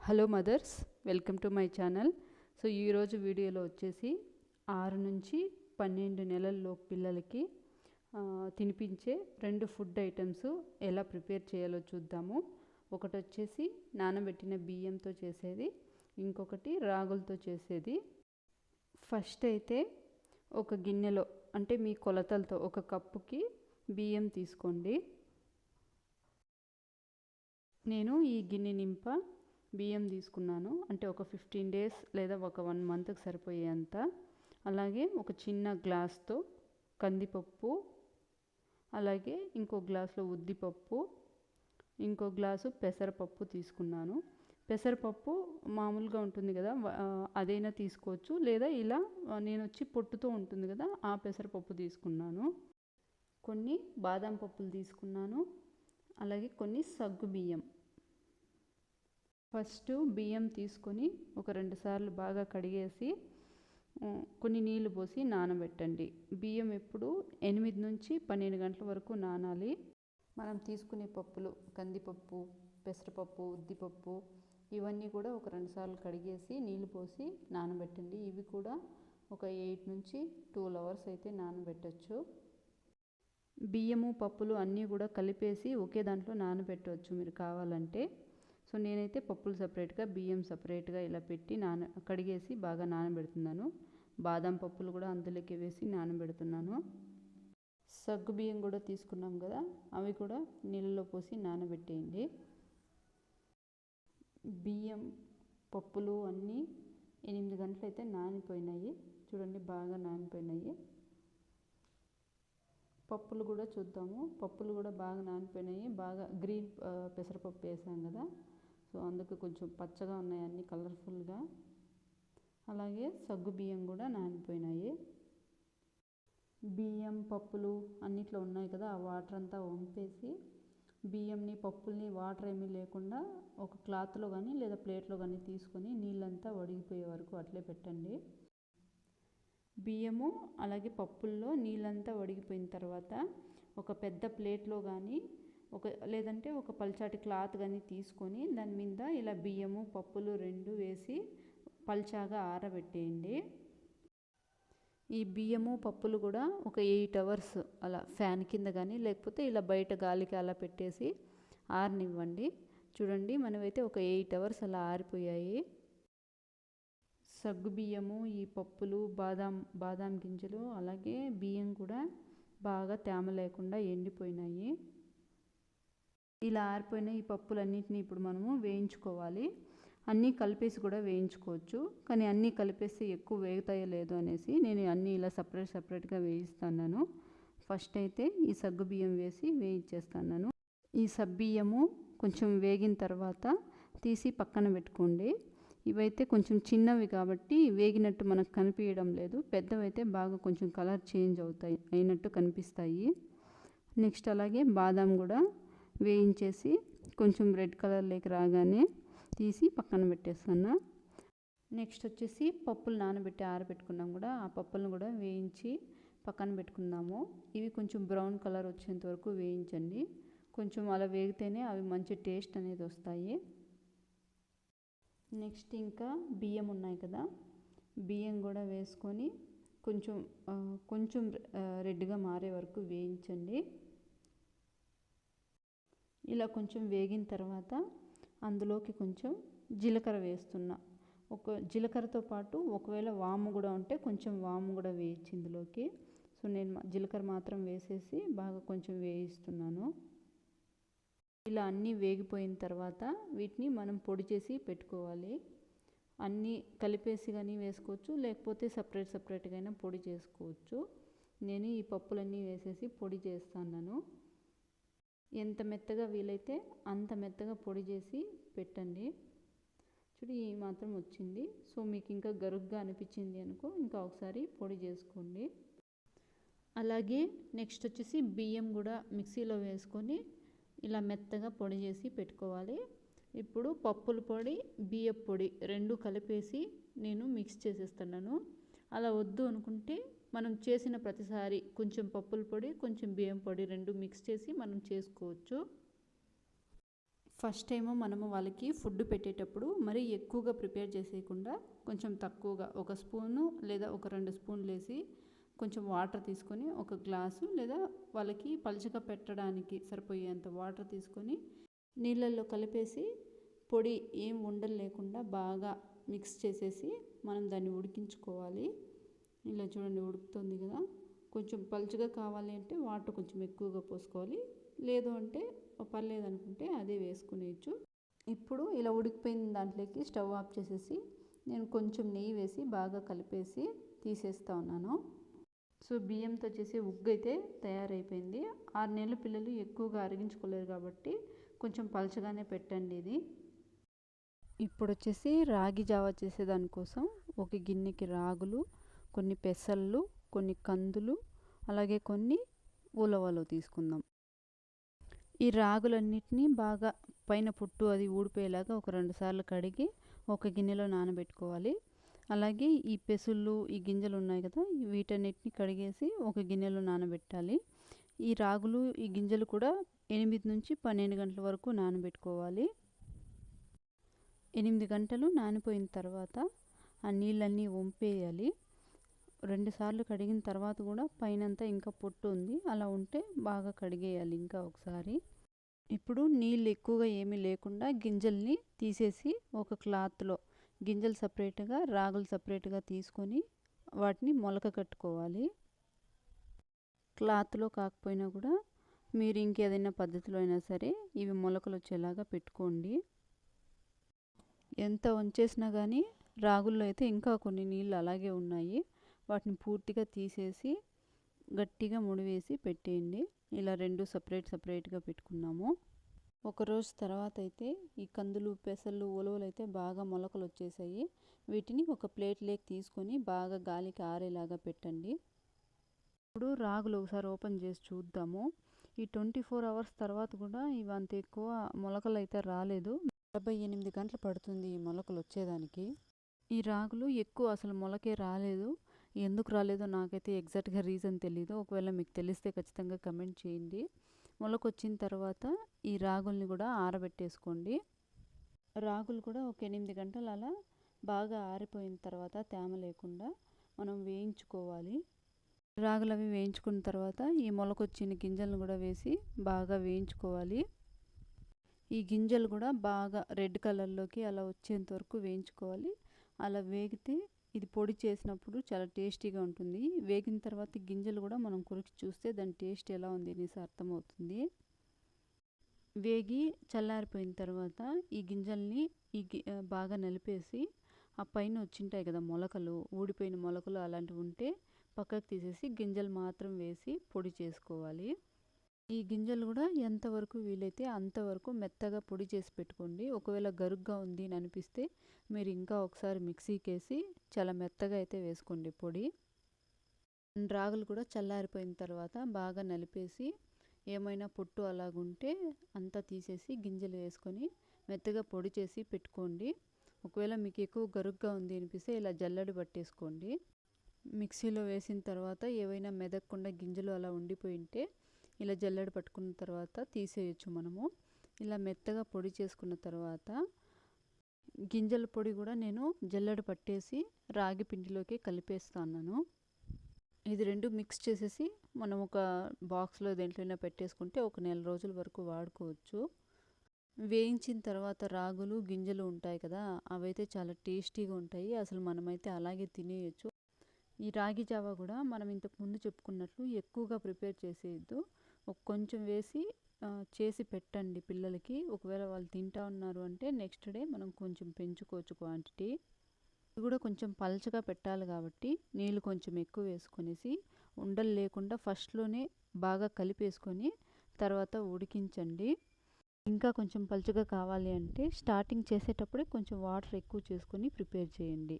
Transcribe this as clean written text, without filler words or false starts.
Hello mothers, welcome to my channel. So ఈరోజు వీడియోలో వచ్చేసి 6 నుంచి 12 నెలల్లో పిల్లలకి తినిపించే 2 ఫుడ్ ఐటమ్స్ ఎలా ప్రిపేర్ చేయాలో చూద్దాము. ఒకటి వచ్చేసి నానబెట్టిన బియ్యంతో చేసేది, ఇంకొకటి రాగులతో చేసేది. ఫస్ట్ అయితే ఒక గిన్నెలో, అంటే మీ కొలతలతో ఒక కప్పుకి బియ్యం తీసుకోండి. నేను ఈ గిన్నె నింప బియ్యం తీసుకున్నాను, అంటే ఒక 15 డేస్ లేదా ఒక 1 మంత్కి సరిపోయేంత. అలాగే ఒక చిన్న గ్లాస్తో కందిపప్పు, అలాగే ఇంకో గ్లాసులో ఉద్దిపప్పు, ఇంకో గ్లాసు పెసరపప్పు తీసుకున్నాను. పెసరపప్పు మామూలుగా ఉంటుంది కదా, అదైనా తీసుకోవచ్చు, లేదా ఇలా నేను వచ్చి పొట్టుతో ఉంటుంది కదా ఆ పెసరపప్పు తీసుకున్నాను. కొన్ని బాదం పప్పులు తీసుకున్నాను, అలాగే కొన్ని సగ్గు బియ్యం. ఫస్ట్ బియ్యం తీసుకొని ఒక 2 సార్లు బాగా కడిగేసి కొన్ని నీళ్లు పోసి నానబెట్టండి. బియ్యం ఎప్పుడు 8 నుంచి 12 గంటల వరకు నానాలి. మనం తీసుకునే పప్పులు కందిపప్పు, పెసరపప్పు, ఉద్దిపప్పు ఇవన్నీ కూడా ఒక 2 సార్లు కడిగేసి నీళ్లు పోసి నానబెట్టండి. ఇవి కూడా ఒక 8 నుంచి 12 అవర్స్ అయితే నానబెట్టచ్చు. బియ్యము పప్పులు అన్నీ కూడా కలిపేసి ఒకే దాంట్లో నానబెట్టవచ్చు మీరు కావాలంటే. సో నేనైతే పప్పులు సపరేట్గా, బియ్యం సపరేట్గా ఇలా పెట్టి కడిగేసి బాగా నానబెడుతున్నాను. బాదం పప్పులు కూడా అందులోకి వేసి నానబెడుతున్నాను. సగ్గు బియ్యం కూడా తీసుకున్నాం కదా, అవి కూడా నీళ్ళలో పోసి నానబెట్టేయండి. బియ్యం పప్పులు అన్నీ 8 గంటలు అయితే నానిపోయినాయి. చూడండి, బాగా నానిపోయినాయి. పప్పులు కూడా చూద్దాము. పప్పులు కూడా బాగా నానిపోయినాయి. బాగా గ్రీన్ పెసరపప్పు వేసాం కదా, సో అందుకు కొంచెం పచ్చగా ఉన్నాయి అన్నీ కలర్ఫుల్గా. అలాగే సగ్గు బియ్యం కూడా నానిపోయినాయి. బియ్యం పప్పులు అన్నిట్లో ఉన్నాయి కదా, ఆ వాటర్ అంతా వంపేసి బియ్యంని పప్పుల్ని వాటర్ ఏమీ లేకుండా ఒక క్లాత్లో కానీ లేదా ప్లేట్లో కానీ తీసుకొని నీళ్ళంతా వడిగిపోయే వరకు అట్లే పెట్టండి. బియ్యము అలాగే పప్పుల్లో నీళ్ళంతా వడిగిపోయిన తర్వాత ఒక పెద్ద ప్లేట్లో కానీ లేదంటే ఒక పల్చాటి క్లాత్ కానీ తీసుకొని దాని మీద ఇలా బియ్యము పప్పులు 2 వేసి పల్చాగా ఆరబెట్టేయండి. ఈ బియ్యము పప్పులు కూడా ఒక 8 అవర్స్ అలా ఫ్యాన్ కింద కానీ లేకపోతే ఇలా బయట గాలికి అలా పెట్టేసి ఆరనివ్వండి. చూడండి, మనమైతే ఒక 8 అవర్స్ అలా ఆరిపోయాయి. సగ్గు బియ్యము, ఈ పప్పులు, బాదాం గింజలు అలాగే బియ్యం కూడా బాగా తేమ లేకుండా ఎండిపోయినాయి. ఇలా ఆరిపోయిన ఈ పప్పులన్నింటినీ ఇప్పుడు మనము వేయించుకోవాలి. అన్నీ కలిపేసి కూడా వేయించుకోవచ్చు, కానీ అన్నీ కలిపేసి ఎక్కువ వేగుతాయో లేదో అనేసి నేను అన్నీ ఇలా సపరేట్గా వేయిస్తున్నాను. ఫస్ట్ అయితే ఈ సగ్గు బియ్యం వేసి వేయించేస్తున్నాను. ఈ సబ్బియ్యము కొంచెం వేగిన తర్వాత తీసి పక్కన పెట్టుకోండి. ఇవైతే కొంచెం చిన్నవి కాబట్టి వేగినట్టు మనకు కనిపించడం లేదు. పెద్దవైతే బాగా కొంచెం కలర్ చేంజ్ అయినట్టు కనిపిస్తాయి. నెక్స్ట్ అలాగే బాదాం కూడా వేయించేసి కొంచెం రెడ్ కలర్లోకి రాగానే తీసి పక్కన పెట్టేస్తాను. నెక్స్ట్ వచ్చేసి పప్పులు నానబెట్టి ఆరబెట్టుకున్నాం కూడా, ఆ పప్పులను కూడా వేయించి పక్కన పెట్టుకుందాము. ఇవి కొంచెం బ్రౌన్ కలర్ వచ్చేంత వరకు వేయించండి. కొంచెం అలా వేగితేనే అవి మంచి టేస్ట్ అనేది వస్తాయి. నెక్స్ట్ ఇంకా బియ్యం ఉన్నాయి కదా, బియ్యం కూడా వేసుకొని కొంచెం రెడ్గా మారే వరకు వేయించండి. ఇలా కొంచెం వేగిన తర్వాత అందులోకి కొంచెం జీలకర్ర వేస్తున్నా. జీలకర్రతో పాటు ఒకవేళ వాము కూడా ఉంటే కొంచెం వాము కూడా వేయచ్చు ఇందులోకి. సో నేను జీలకర్ర మాత్రం వేసేసి బాగా కొంచెం వేయిస్తున్నాను. ఇలా అన్నీ వేగిపోయిన తర్వాత వీటిని మనం పొడి చేసి పెట్టుకోవాలి. అన్నీ కలిపేసి కానీ వేసుకోవచ్చు, లేకపోతే సపరేట్గా అయినా పొడి చేసుకోవచ్చు. నేను ఈ పప్పులన్నీ వేసేసి పొడి చేస్తున్నాను. ఎంత మెత్తగా వీలైతే అంత మెత్తగా పొడి చేసి పెట్టండి. చూడు, ఈ మాత్రం వచ్చింది. సో మీకు ఇంకా గరుగ్గా అనిపించింది అనుకో, ఇంకా ఒకసారి పొడి చేసుకోండి. అలాగే నెక్స్ట్ వచ్చేసి బియ్యం కూడా మిక్సీలో వేసుకొని ఇలా మెత్తగా పొడి చేసి పెట్టుకోవాలి. ఇప్పుడు పప్పుల పొడి, బియ్యం పొడి 2 కలిపేసి నేను మిక్స్ చేసేస్తున్నాను. అలా వద్దు అనుకుంటే మనం చేసిన ప్రతిసారి కొంచెం పప్పుల పొడి, కొంచెం బియ్యం పొడి 2 మిక్స్ చేసి మనం చేసుకోవచ్చు. ఫస్ట్ టైము మనము వాళ్ళకి ఫుడ్ పెట్టేటప్పుడు మరీ ఎక్కువగా ప్రిపేర్ చేసేయకుండా కొంచెం తక్కువగా ఒక స్పూను లేదా ఒక 2 స్పూన్లు వేసి కొంచెం వాటర్ తీసుకొని ఒక గ్లాసు లేదా వాళ్ళకి పలుచగా పెట్టడానికి సరిపోయేంత వాటర్ తీసుకొని నీళ్ళల్లో కలిపేసి పొడి ఏం ఉండలు లేకుండా బాగా మిక్స్ చేసేసి మనం దాన్ని ఉడికించుకోవాలి. ఇలా చూడండి ఉడుకుతుంది కదా. కొంచెం పలుచగా కావాలి అంటే వాటర్ కొంచెం ఎక్కువగా పోసుకోవాలి, లేదు అంటే పర్లేదు అనుకుంటే అదే వేసుకునేయచ్చు. ఇప్పుడు ఇలా ఉడికిపోయిన దాంట్లోకి స్టవ్ ఆఫ్ చేసేసి నేను కొంచెం నెయ్యి వేసి బాగా కలిపేసి తీసేస్తా ఉన్నాను. సో బియ్యంతో చేసే ఉగ్గు అయితే తయారైపోయింది. 6 నెలల పిల్లలు ఎక్కువగా అరిగించుకోలేరు కాబట్టి కొంచెం పలుచగానే పెట్టండి ఇది. ఇప్పుడు వచ్చేసి రాగి జావా చేసేదానికోసం ఒక గిన్నెకి రాగులు, కొన్ని పెసళ్ళు, కొన్ని కందులు, అలాగే కొన్ని ఉలవలు తీసుకుందాం. ఈ రాగులన్నిటినీ బాగా పైన పొట్టు అది ఊడిపోయేలాగా ఒక 2 సార్లు కడిగి ఒక గిన్నెలో నానబెట్టుకోవాలి. అలాగే ఈ పెసుళ్ళు, ఈ గింజలు ఉన్నాయి కదా, వీటన్నిటిని కడిగేసి ఒక గిన్నెలో నానబెట్టాలి. ఈ రాగులు, ఈ గింజలు కూడా 8 నుంచి 12 గంటల వరకు నానబెట్టుకోవాలి. 8 గంటలు నానిపోయిన తర్వాత ఆ నీళ్ళన్నీ వంపేయాలి. 2 సార్లు కడిగిన తర్వాత కూడా పైనంతా ఇంకా పొట్టు ఉంది, అలా ఉంటే బాగా కడిగేయాలి ఇంకా ఒకసారి. ఇప్పుడు నీళ్ళు ఎక్కువగా ఏమీ లేకుండా గింజల్ని తీసేసి ఒక క్లాత్లో గింజలు సపరేట్గా రాగులు సపరేట్గా తీసుకొని వాటిని మొలక కట్టుకోవాలి. క్లాత్లో కాకపోయినా కూడా మీరు ఇంకేదైనా పద్ధతిలో అయినా సరే ఇవి మొలకలు వచ్చేలాగా పెట్టుకోండి. ఎంత వంచేసినా కానీ రాగుల్లో అయితే ఇంకా కొన్ని నీళ్ళు అలాగే ఉన్నాయి. వాటిని పూర్తిగా తీసేసి గట్టిగా ముడివేసి పెట్టేయండి. ఇలా 2 సపరేట్గా పెట్టుకున్నాము. ఒకరోజు తర్వాత అయితే ఈ కందులు, పెసళ్ళు, ఉలవలు అయితే బాగా మొలకలు వచ్చేసాయి. వీటిని ఒక ప్లేట్లోకి తీసుకొని బాగా గాలికి ఆరేలాగా పెట్టండి. ఇప్పుడు రాగులు ఒకసారి ఓపెన్ చేసి చూద్దాము. ఈ 24 అవర్స్ తర్వాత కూడా ఇవి అంత ఎక్కువ మొలకలు అయితే రాలేదు. 78 గంటలు పడుతుంది ఈ మొలకలు వచ్చేదానికి. ఈ రాగులు ఎక్కువ అసలు మొలకే రాలేదు. ఎందుకు రాలేదో నాకైతే ఎగ్జాక్ట్గా రీజన్ తెలీదు. ఒకవేళ మీకు తెలిస్తే ఖచ్చితంగా కమెంట్ చేయండి. మొలకొచ్చిన తర్వాత ఈ రాగుల్ని కూడా ఆరబెట్టేసుకోండి. రాగులు కూడా ఒక 8 గంటలు అలా బాగా ఆరిపోయిన తర్వాత తేమ లేకుండా మనం వేయించుకోవాలి. రాగులు అవి వేయించుకున్న తర్వాత ఈ మొలకొచ్చిన గింజలను కూడా వేసి బాగా వేయించుకోవాలి. ఈ గింజలు కూడా బాగా రెడ్ కలర్లోకి అలా వచ్చేంత వరకు వేయించుకోవాలి. అలా వేగితే ఇది పొడి చేసినప్పుడు చాలా టేస్టీగా ఉంటుంది. వేగిన తర్వాత గింజలు కూడా మనం కొరికి చూస్తే దాని టేస్ట్ ఎలా ఉంది అనేసి అర్థమవుతుంది. వేగి చల్లారిపోయిన తర్వాత ఈ గింజల్ని బాగా నలిపేసి ఆ పైన వచ్చింటాయి కదా మొలకలు, ఊడిపోయిన మొలకలు అలాంటివి ఉంటే పక్కకు తీసేసి గింజలు మాత్రం వేసి పొడి చేసుకోవాలి. ఈ గింజలు కూడా ఎంతవరకు వీలైతే అంతవరకు మెత్తగా పొడి చేసి పెట్టుకోండి. ఒకవేళ గరుగ్గా ఉంది అని అనిపిస్తే మీరు ఇంకా ఒకసారి మిక్సీకి వేసి చాలా మెత్తగా అయితే వేసుకోండి పొడి. రాగులు కూడా చల్లారిపోయిన తర్వాత బాగా నలిపేసి ఏమైనా పొట్టు అలాగుంటే అంతా తీసేసి గింజలు వేసుకొని మెత్తగా పొడి చేసి పెట్టుకోండి. ఒకవేళ మీకు ఎక్కువ గరుగ్గా ఉంది అనిపిస్తే ఇలా జల్లెడ పట్టేసుకోండి. మిక్సీలో వేసిన తర్వాత ఏవైనా మెదక్కుండా గింజలు అలా ఉండిపోయి ఉంటే ఇలా జల్లెడ పట్టుకున్న తర్వాత తీసేయచ్చు మనము. ఇలా మెత్తగా పొడి చేసుకున్న తర్వాత గింజల పొడి కూడా నేను జల్లెడ పట్టేసి రాగి పిండిలోకి కలిపేస్తాను. ఇది 2 మిక్స్ చేసేసి మనం ఒక బాక్స్లో దేంట్లోనే పెట్టేసుకుంటే ఒక 1 నెల రోజుల వరకు వాడుకోవచ్చు. వేయించిన తర్వాత రాగులు, గింజలు ఉంటాయి కదా, అవైతే చాలా టేస్టీగా ఉంటాయి. అసలు మనమైతే అలాగే తినేయచ్చు. ఈ రాగి జావా కూడా మనం ఇంతకు ముందు చెప్పుకున్నట్లు ఎక్కువగా ప్రిపేర్ చేసేయద్దు. కొంచెం వేసి చేసి పెట్టండి పిల్లలకి. ఒకవేళ వాళ్ళు తింటా ఉన్నారు అంటే నెక్స్ట్ డే మనం కొంచెం పెంచుకోవచ్చు క్వాంటిటీ. ఇది కూడా కొంచెం పలచగా పెట్టాలి కాబట్టి నీళ్ళు కొంచెం ఎక్కువ వేసుకొనేసి ఉండలు లేకుండా ఫస్ట్లోనే బాగా కలిపేసుకొని తర్వాత ఉడికించండి. ఇంకా కొంచెం పలుచగా కావాలి అంటే స్టార్టింగ్ చేసేటప్పుడే కొంచెం వాటర్ ఎక్కువ చేసుకొని ప్రిపేర్ చేయండి.